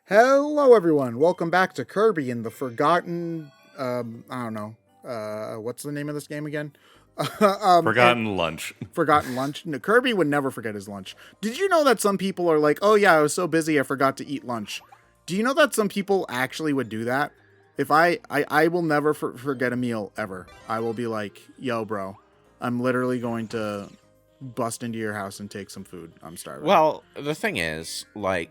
Hello, everyone. Welcome back to Kirby and the Forgotten. I don't know. What's the name of this game again? Forgotten Lunch. Forgotten Lunch. No, Kirby would never forget his lunch. Did you know that some people are like, "Oh yeah, I was so busy, I forgot to eat lunch." Do you know that some people actually would do that? If I will never forget a meal ever. I will be like, "Yo, bro, I'm literally going to bust into your house and take some food. I'm starving." Well, the thing is, for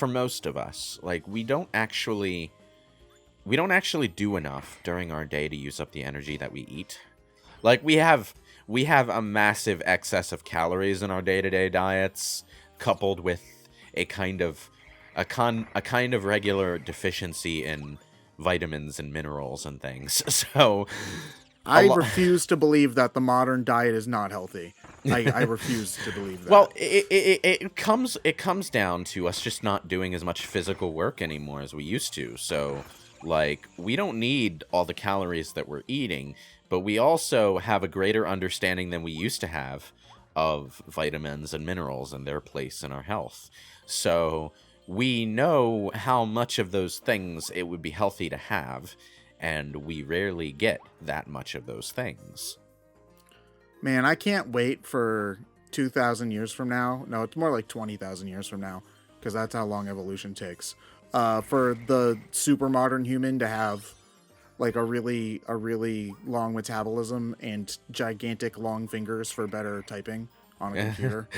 most of us, we don't actually do enough during our day to use up the energy that we eat. Like we have a massive excess of calories in our day-to-day diets, coupled with a kind of regular deficiency in vitamins and minerals and things. So I refuse to believe that the modern diet is not healthy. I refuse to believe that. Well, it comes down to us just not doing as much physical work anymore as we used to. So, we don't need all the calories that we're eating, but we also have a greater understanding than we used to have of vitamins and minerals and their place in our health. So, we know how much of those things it would be healthy to have, and we rarely get that much of those things. Man, I can't wait for 2,000 years from now. No, it's more like 20,000 years from now, because that's how long evolution takes. For the super modern human to have a really long metabolism and gigantic long fingers for better typing on a computer.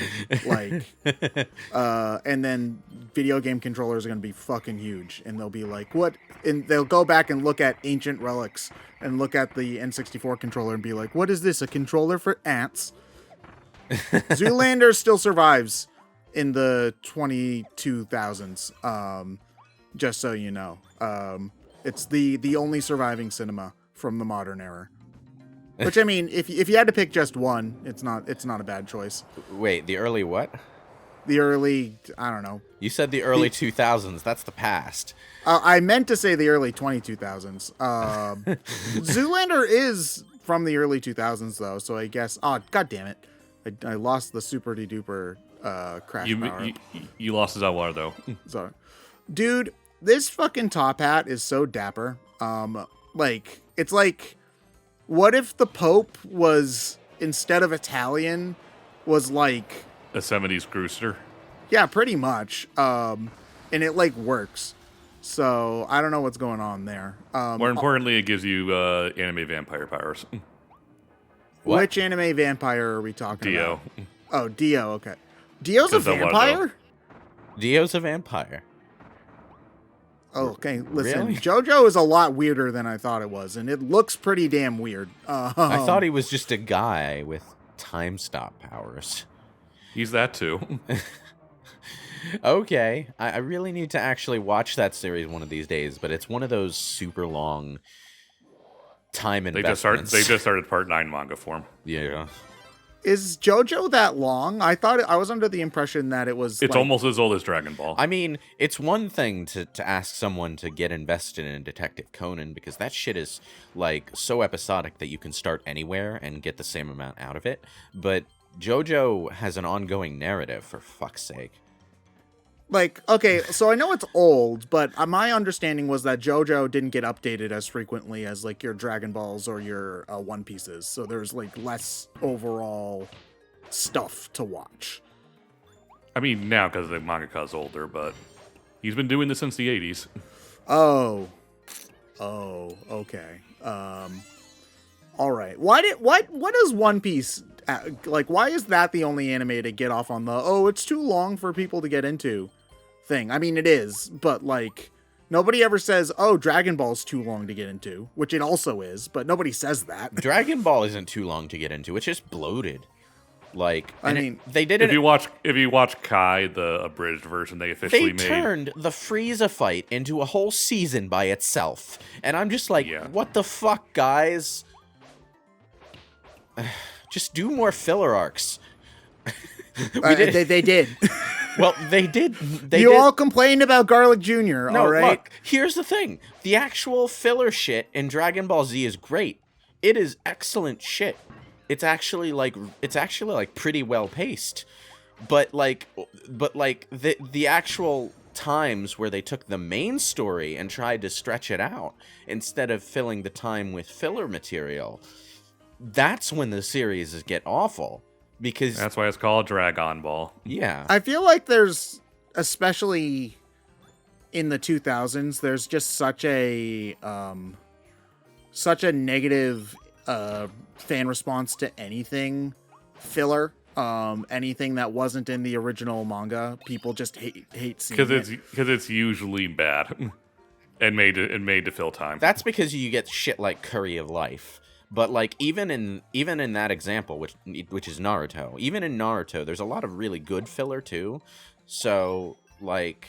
And then video game controllers are going to be fucking huge, and they'll be like, what? And they'll go back and look at ancient relics and look at the N64 controller and be like, what is this, a controller for ants? Zoolander still survives in the 22,000s, just so you know. It's the only surviving cinema from the modern era. Which, I mean, if you had to pick just one, it's not a bad choice. Wait, the early what? The early, I don't know. You said the early 2000s. That's the past. I meant to say the early 22,000s. Zoolander is from the early 2000s, though, so I guess... Oh, god damn it. I lost the super-de-duper crash power. You lost his water, though. Sorry. Dude, this fucking top hat is so dapper. It's like... What if the Pope was, instead of Italian, was like... A 70s Grooster? Yeah, pretty much. And it, works. So, I don't know what's going on there. More importantly, it gives you anime vampire powers. What? Which anime vampire are we talking Dio. about? Oh, Dio, okay. Dio's a vampire? Dio's a vampire. Oh, okay, listen, Really? JoJo is a lot weirder than I thought it was, and it looks pretty damn weird. I thought he was just a guy with time stop powers. He's that, too. Okay, I really need to actually watch that series one of these days, but it's one of those super long time investments. They just started Part 9 manga form. Yeah. Is JoJo that long? I was under the impression that it was... It's almost as old as Dragon Ball. I mean, it's one thing to ask someone to get invested in Detective Conan, because that shit is, so episodic that you can start anywhere and get the same amount out of it. But JoJo has an ongoing narrative, for fuck's sake. Okay, so I know it's old, but my understanding was that JoJo didn't get updated as frequently as, your Dragon Balls or your One Pieces. So there's, less overall stuff to watch. I mean, now, because the mangaka's older, but he's been doing this since the 80s. Oh, okay. All right. What does One Piece... why is that the only anime to get off on the, it's too long for people to get into thing? I mean, it is, but, nobody ever says, Dragon Ball's too long to get into, which it also is, but nobody says that. Dragon Ball isn't too long to get into. It's just bloated. They did it. If you watch Kai, the abridged version, they turned the Frieza fight into a whole season by itself. And I'm just What the fuck, guys? Just do more filler arcs. They did. Well, they did. All complained about Garlic Jr., no, all right? Look, here's the thing. The actual filler shit in Dragon Ball Z is great. It is excellent shit. It's actually pretty well paced. But the actual times where they took the main story and tried to stretch it out instead of filling the time with filler material, that's when the series get awful. Because That's why it's called Dragon Ball. yeah. I feel like there's, especially in the 2000s, there's just such a negative fan response to anything filler. Anything that wasn't in the original manga, people just hate seeing it. Because it's usually bad and made to fill time. That's because you get shit like Curry of Life. But like even in that example, which is Naruto, even in Naruto, there's a lot of really good filler too. So like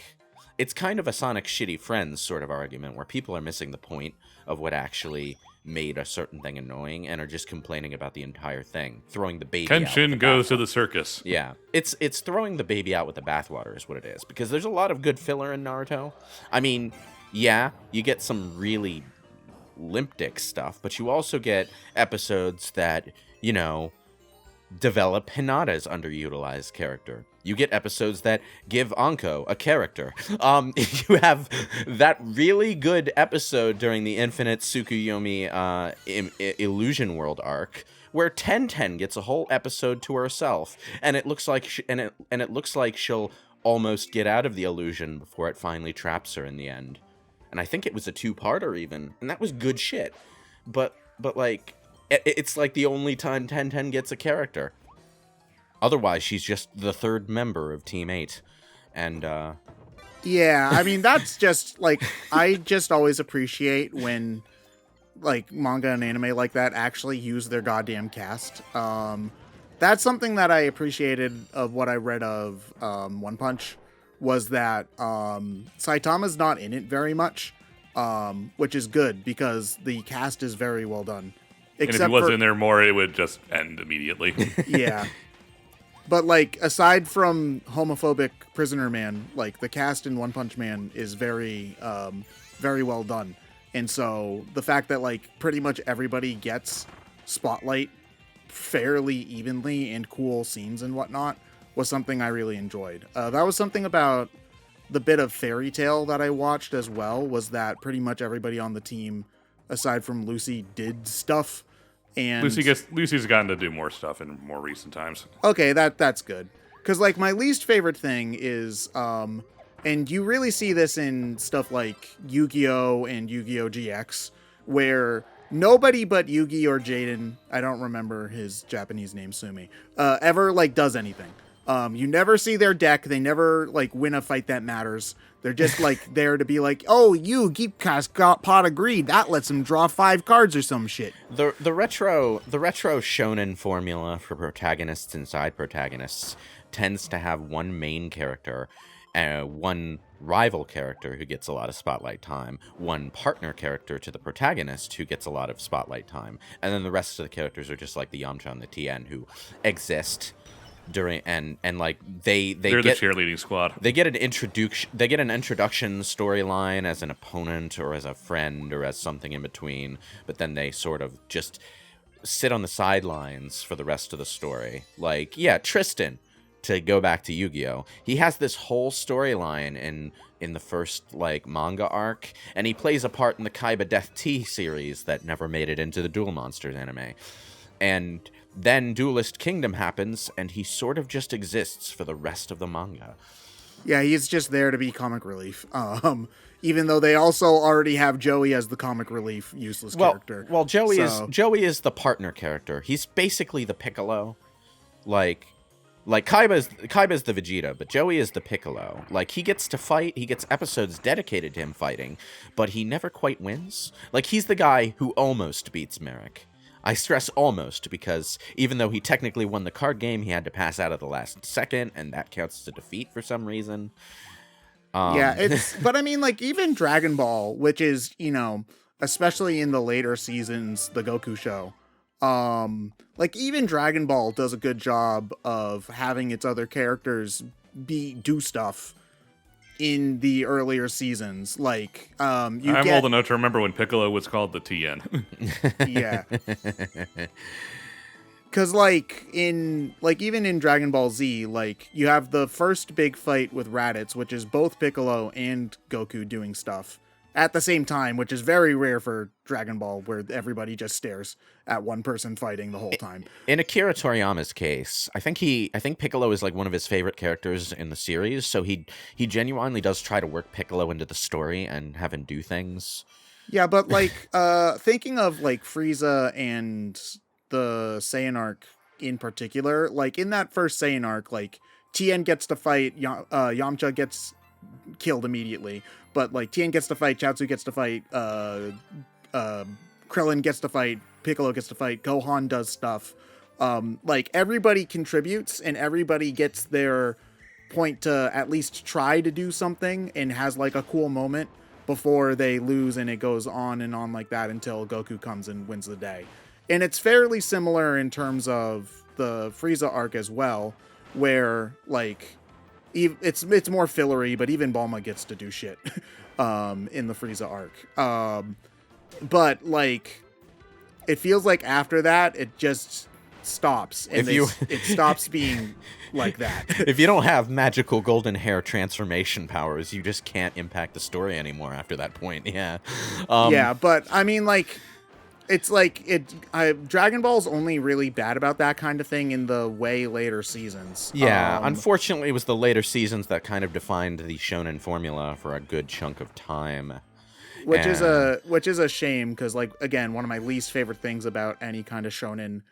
it's kind of a Sonic Shitty Friends sort of argument where people are missing the point of what actually made a certain thing annoying and are just complaining about the entire thing, throwing the baby out. Kenshin goes to the circus. Yeah, it's throwing the baby out with the bathwater is what it is, because there's a lot of good filler in Naruto. I mean, yeah, you get some really limp dick stuff, but you also get episodes that, you know, develop Hinata's underutilized character. You get episodes that give Anko a character. You have that really good episode during the Infinite Tsukuyomi Illusion World arc, where Ten gets a whole episode to herself, and it looks like it looks like she'll almost get out of the illusion before it finally traps her in the end. And I think it was a 2-parter even, and that was good shit. But like, it's like the only time Ten gets a character. Otherwise, she's just the third member of Team 8. And, Yeah, I mean, that's just, like, I just always appreciate when, like, manga and anime like that actually use their goddamn cast. That's something that I appreciated of what I read of One Punch, was that Saitama's not in it very much, which is good, because the cast is very well done. And if he was in there more, it would just end immediately. Yeah. But, like, aside from homophobic Prisoner Man, like, the cast in One Punch Man is very, very well done. And so the fact that, like, pretty much everybody gets spotlight fairly evenly and cool scenes and whatnot was something I really enjoyed. That was something about the bit of Fairy Tail that I watched as well, was that pretty much everybody on the team, aside from Lucy, did stuff. And Lucy's gotten to do more stuff in more recent times. Okay, that's good. Because, like, my least favorite thing is, and you really see this in stuff like Yu-Gi-Oh! And Yu-Gi-Oh! GX, where nobody but Yugi or Jaden, I don't remember his Japanese name, Sumi, ever, like, does anything. You never see their deck. They never, like, win a fight that matters. They're just, like, there to be like, oh, you Geekcast got pot of greed. That lets him draw 5 cards or some shit. The retro shonen formula for protagonists and side protagonists tends to have one main character, one rival character who gets a lot of spotlight time, one partner character to the protagonist who gets a lot of spotlight time, and then the rest of the characters are just like the Yamcha and the Tien who exist during and like they're the cheerleading squad. They get an introduction storyline as an opponent or as a friend or as something in between, but then they sort of just sit on the sidelines for the rest of the story. Like, yeah, Tristan, to go back to Yu-Gi-Oh, he has this whole storyline in the first, like, manga arc, and he plays a part in the Kaiba Death Tea series that never made it into the Duel Monsters anime. And then Duelist Kingdom happens, and he sort of just exists for the rest of the manga. Yeah, he's just there to be comic relief. Even though they also already have Joey as the comic relief useless character. Well, Joey is the partner character. He's basically the Piccolo. Like Kaiba's the Vegeta, but Joey is the Piccolo. Like, he gets to fight, he gets episodes dedicated to him fighting, but he never quite wins. Like, he's the guy who almost beats Merrick. I stress almost, because even though he technically won the card game, he had to pass out at the last second, and that counts as a defeat for some reason. Yeah, but I mean, like, even Dragon Ball, which is, you know, especially in the later seasons, the Goku show, like, even Dragon Ball does a good job of having its other characters do stuff in the earlier seasons. Like, I'm old enough to remember when Piccolo was called the TN. Yeah. Because, like, even in Dragon Ball Z, like, you have the first big fight with Raditz, which is both Piccolo and Goku doing stuff at the same time, which is very rare for Dragon Ball, where everybody just stares at one person fighting the whole time. In Akira Toriyama's case, I think Piccolo is like one of his favorite characters in the series, so he genuinely does try to work Piccolo into the story and have him do things. Yeah, but like thinking of like Frieza and the Saiyan arc in particular, like in that first Saiyan arc, like Tien gets to fight, Yamcha gets killed immediately, but like Tien gets to fight, Chaozu gets to fight, Krillin gets to fight, Piccolo gets to fight, Gohan does stuff. Like everybody contributes and everybody gets their point to at least try to do something and has like a cool moment before they lose, and it goes on and on like that until Goku comes and wins the day. And it's fairly similar in terms of the Frieza arc as well, where like it's more fillery, but even Bulma gets to do shit in the Frieza arc. But like it feels like after that it just stops, and it stops being like that. If you don't have magical golden hair transformation powers, you just can't impact the story anymore after that point. Yeah. Yeah, but I mean, like, it's like Dragon Ball's only really bad about that kind of thing in the way later seasons. Yeah, unfortunately, it was the later seasons that kind of defined the shonen formula for a good chunk of time. Which is a shame, because, like, again, one of my least favorite things about any kind of shonen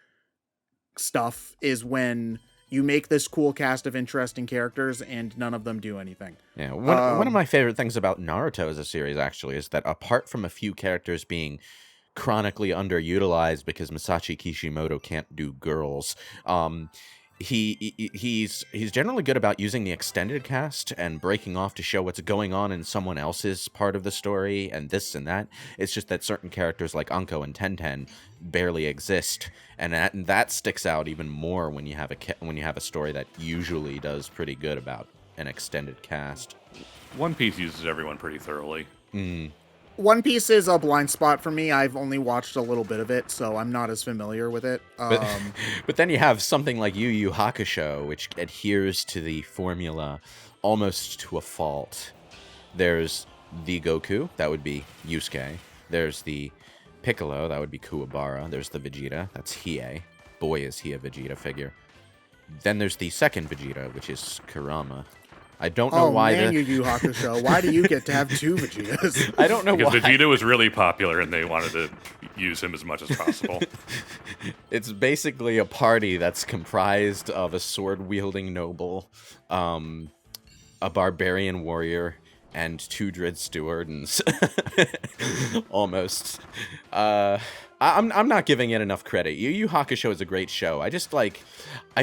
stuff is when you make this cool cast of interesting characters and none of them do anything. Yeah, one of my favorite things about Naruto as a series, actually, is that apart from a few characters being chronically underutilized because Masashi Kishimoto can't do girls, he's generally good about using the extended cast and breaking off to show what's going on in someone else's part of the story and this and that. It's just that certain characters like Anko and Tenten barely exist, and that sticks out even more when you have a story that usually does pretty good about an extended cast. One Piece uses everyone pretty thoroughly. One Piece is a blind spot for me. I've only watched a little bit of it, so I'm not as familiar with it. But then you have something like Yu Yu Hakusho, which adheres to the formula almost to a fault. There's the Goku, that would be Yusuke. There's the Piccolo, that would be Kuwabara. There's the Vegeta, that's Hiei. Boy, is he a Vegeta figure. Then there's the second Vegeta, which is Kurama. I don't know why. Yu Yu Hakusho. Why do you get to have two Vegetas? I don't know because why. Because Vegeta was really popular and they wanted to use him as much as possible. It's basically a party that's comprised of a sword-wielding noble, a barbarian warrior, and two Dread Stewards. Almost. I'm not giving it enough credit. Yu Yu Hakusho is a great show. I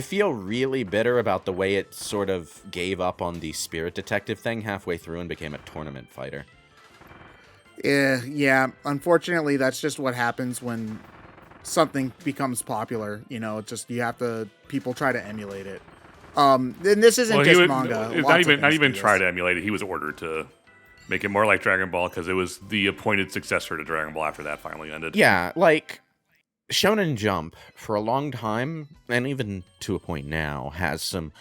feel really bitter about the way it sort of gave up on the spirit detective thing halfway through and became a tournament fighter. Yeah. Unfortunately, that's just what happens when something becomes popular. You know, it's just people try to emulate it. And this isn't manga. Not even try to emulate it. He was ordered to make it more like Dragon Ball because it was the appointed successor to Dragon Ball after that finally ended. Yeah, like Shonen Jump for a long time, and even to a point now, has some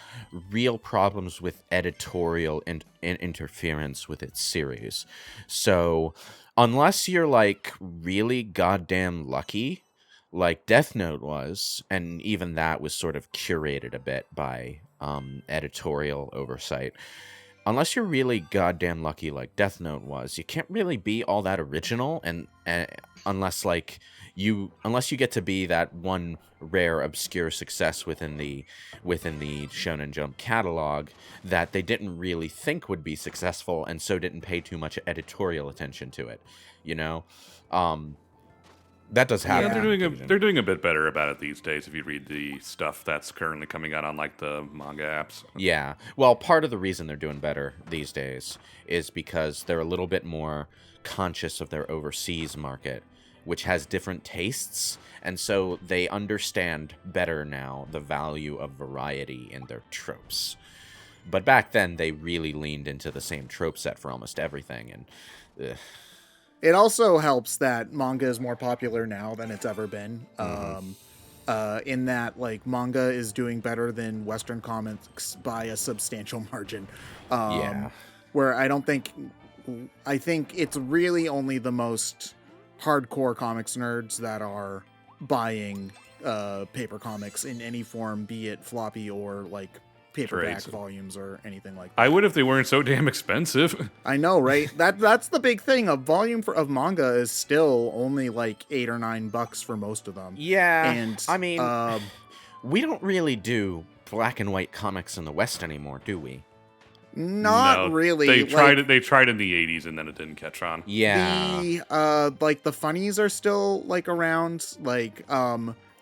real problems with editorial and interference with its series. So unless you're like really goddamn lucky, like Death Note was, and even that was sort of curated a bit by editorial oversight. Unless you're really goddamn lucky like Death Note was, you can't really be all that original, and unless you get to be that one rare obscure success within the Shonen Jump catalog that they didn't really think would be successful, and so didn't pay too much editorial attention to it, you know. That does happen. Yeah, they're doing a bit better about it these days if you read the stuff that's currently coming out on like the manga apps. Yeah. Well, part of the reason they're doing better these days is because they're a little bit more conscious of their overseas market, which has different tastes, and so they understand better now the value of variety in their tropes. But back then, they really leaned into the same trope set for almost everything, and It also helps that manga is more popular now than it's ever been. in that like manga is doing better than Western comics by a substantial margin. Yeah. Where I think it's really only the most hardcore comics nerds that are buying paper comics in any form, be it floppy or like paperback volumes or anything like that. I would if they weren't so damn expensive. I know, right? That's the big thing. A volume of manga is still only like $8 or $9 for most of them. Yeah, And I mean, we don't really do black and white comics in the West anymore, do we? Not really. They tried it. They tried in the '80s, and then it didn't catch on. Yeah. Like the funnies are still like around. Like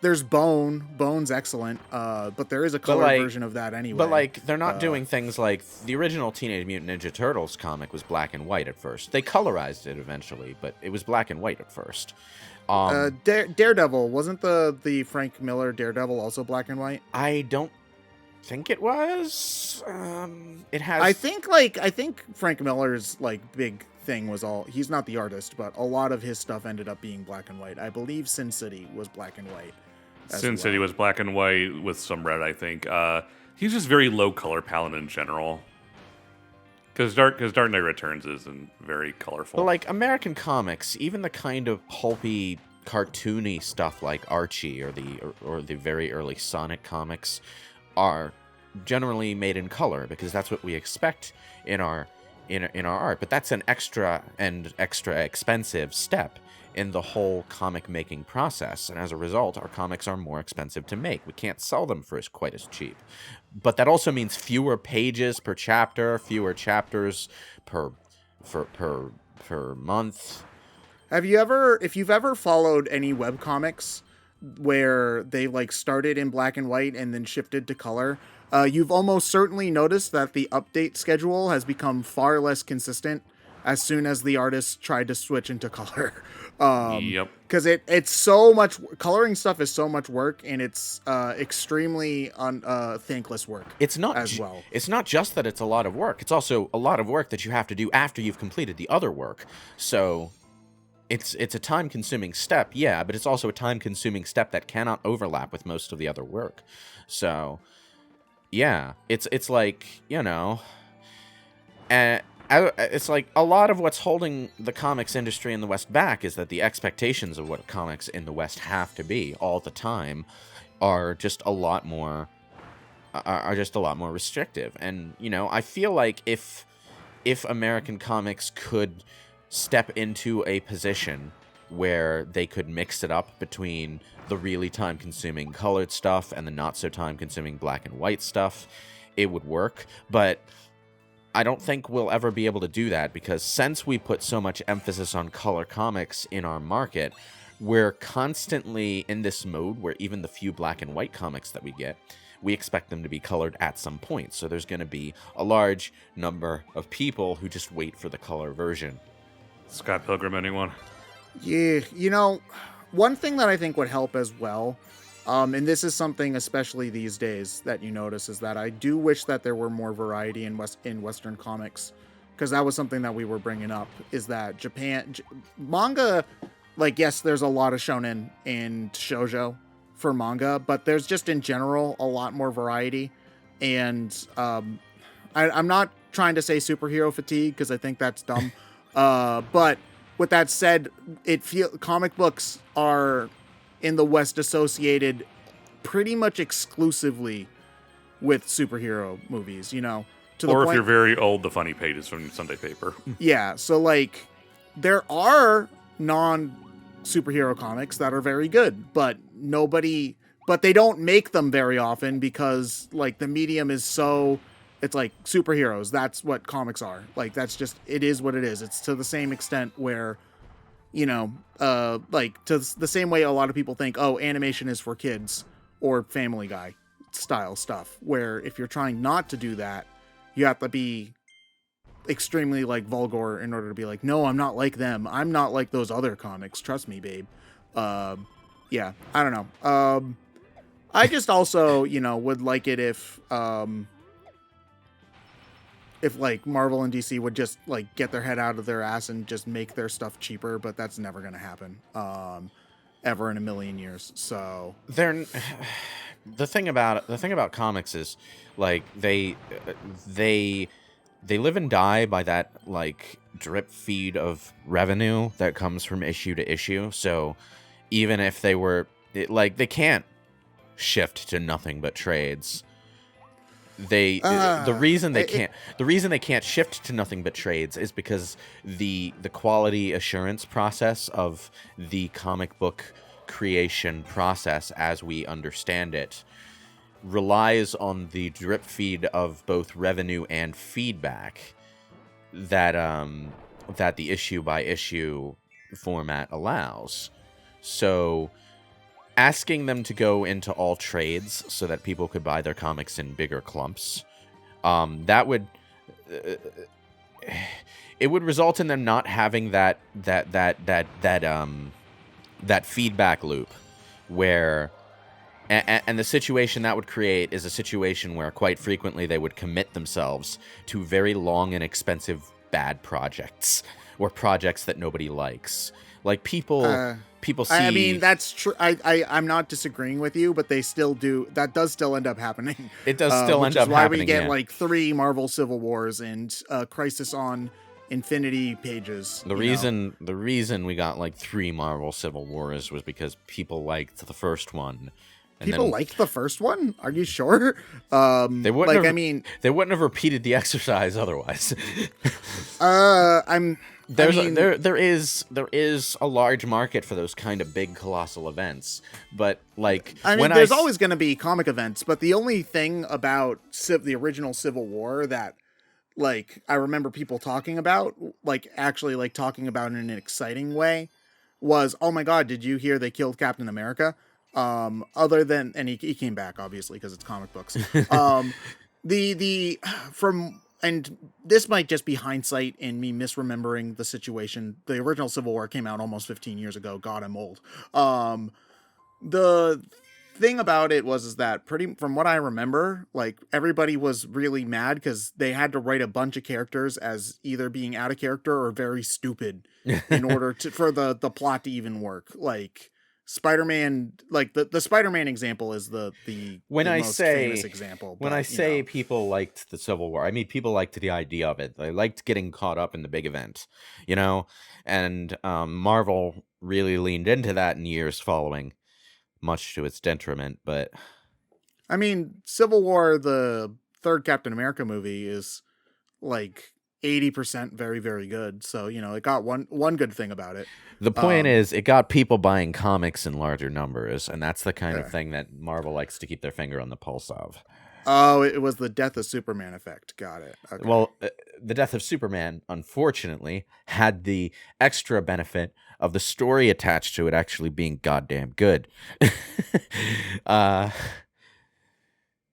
there's Bone's excellent. But there is a color version of that anyway. But like they're not doing things like the original Teenage Mutant Ninja Turtles comic was black and white at first. They colorized it eventually, but it was black and white at first. Daredevil, wasn't the Frank Miller Daredevil also black and white? I don't think it was. It has. I think Frank Miller's like big thing was he's not the artist, but a lot of his stuff ended up being black and white. I believe Sin City was black and white. Sin City was black and white with some red, I think. He's just very low color palette in general. Because Dark Knight Returns isn't very colorful. But like American comics, even the kind of pulpy, cartoony stuff like Archie or the very early Sonic comics are generally made in color because that's what we expect in our art. But that's an extra expensive step in the whole comic making process, and as a result, our comics are more expensive to make. We can't sell them for quite as cheap. But that also means fewer pages per chapter, fewer chapters per month. If you've ever followed any webcomics where they like started in black and white and then shifted to color, you've almost certainly noticed that the update schedule has become far less consistent as soon as the artists tried to switch into color. Yep. Because it's so much, coloring stuff is so much work, and it's extremely thankless work. It's not as well. It's not just that it's a lot of work. It's also a lot of work that you have to do after you've completed the other work. So it's a time-consuming step, yeah, but it's also a time-consuming step that cannot overlap with most of the other work. So yeah, it's like, you know, it's like a lot of what's holding the comics industry in the West back is that the expectations of what comics in the West have to be all the time are just a lot more restrictive. And, you know, I feel like if American comics could step into a position where they could mix it up between the really time-consuming colored stuff and the not-so-time-consuming black and white stuff, it would work. But I don't think we'll ever be able to do that because since we put so much emphasis on color comics in our market, we're constantly in this mode where even the few black and white comics that we get, we expect them to be colored at some point. So there's going to be a large number of people who just wait for the color version. Scott Pilgrim, anyone? Yeah, you know, one thing that I think would help as well, and this is something especially these days that you notice, is that I do wish that there were more variety in Western comics, because that was something that we were bringing up, is that manga, like, yes, there's a lot of shonen and shoujo for manga, but there's just in general a lot more variety. And I'm not trying to say superhero fatigue because I think that's dumb. But with that said, comic books are in the West associated pretty much exclusively with superhero movies, you know. Or if you're very old, the funny pages from Sunday paper. Yeah, so like there are non-superhero comics that are very good, but they don't make them very often because like the medium is so, it's like superheroes, that's what comics are. Like that's just, it is what it is. It's to the same extent where, you know, like to the same way a lot of people think, oh, animation is for kids or Family Guy style stuff, where if you're trying not to do that, you have to be extremely like vulgar in order to be like, no, I'm not like them. I'm not like those other comics. Trust me, babe. Yeah, I don't know. I just also, you know, would like it if like Marvel and DC would just like get their head out of their ass and just make their stuff cheaper, but that's never going to happen. ever in a million years. So They're the thing about comics is like they live and die by that like drip feed of revenue that comes from issue to issue. So even if they were they can't shift to nothing but trades. The reason they can't shift to nothing but trades is because the quality assurance process of the comic book creation process as we understand it relies on the drip feed of both revenue and feedback that that the issue by issue format allows. So asking them to go into all trades so that people could buy their comics in bigger clumps, that would it would result in them not having that feedback loop where and the situation that would create is a situation where quite frequently they would commit themselves to very long and expensive bad projects or projects that nobody likes. Like people see. I mean, that's true. I'm not disagreeing with you, but they still do. That does still end up happening. It does still end up happening. Why we get like 3 Marvel Civil Wars and Crisis on Infinity pages. The reason we got like 3 Marvel Civil Wars was because people liked the first one. People liked the first one? Are you sure? They wouldn't they wouldn't have repeated the exercise otherwise. There is a large market for those kind of big colossal events, but like there's always going to be comic events, but the only thing about the original Civil War that like I remember people talking about, like actually like talking about in an exciting way, was, oh my god, did you hear they killed Captain America? Other than, and he came back obviously because it's comic books. And this might just be hindsight and me misremembering the situation. The original Civil War came out almost 15 years ago. God, I'm old. The thing about it is that from what I remember, like everybody was really mad because they had to write a bunch of characters as either being out of character or very stupid in order for the plot to even work. Like Spider-Man, like the Spider-Man example is the most famous example. When I say people liked the Civil War, I mean people liked the idea of it. They liked getting caught up in the big event, and Marvel really leaned into that in years following, much to its detriment. But I mean, Civil War, the third Captain America movie, is like 80% very, very good. So, it got one good thing about it. The point is, it got people buying comics in larger numbers, and that's the kind of thing that Marvel likes to keep their finger on the pulse of. Oh, it was the death of Superman effect. Got it. Okay. Well, the death of Superman, unfortunately, had the extra benefit of the story attached to it actually being goddamn good.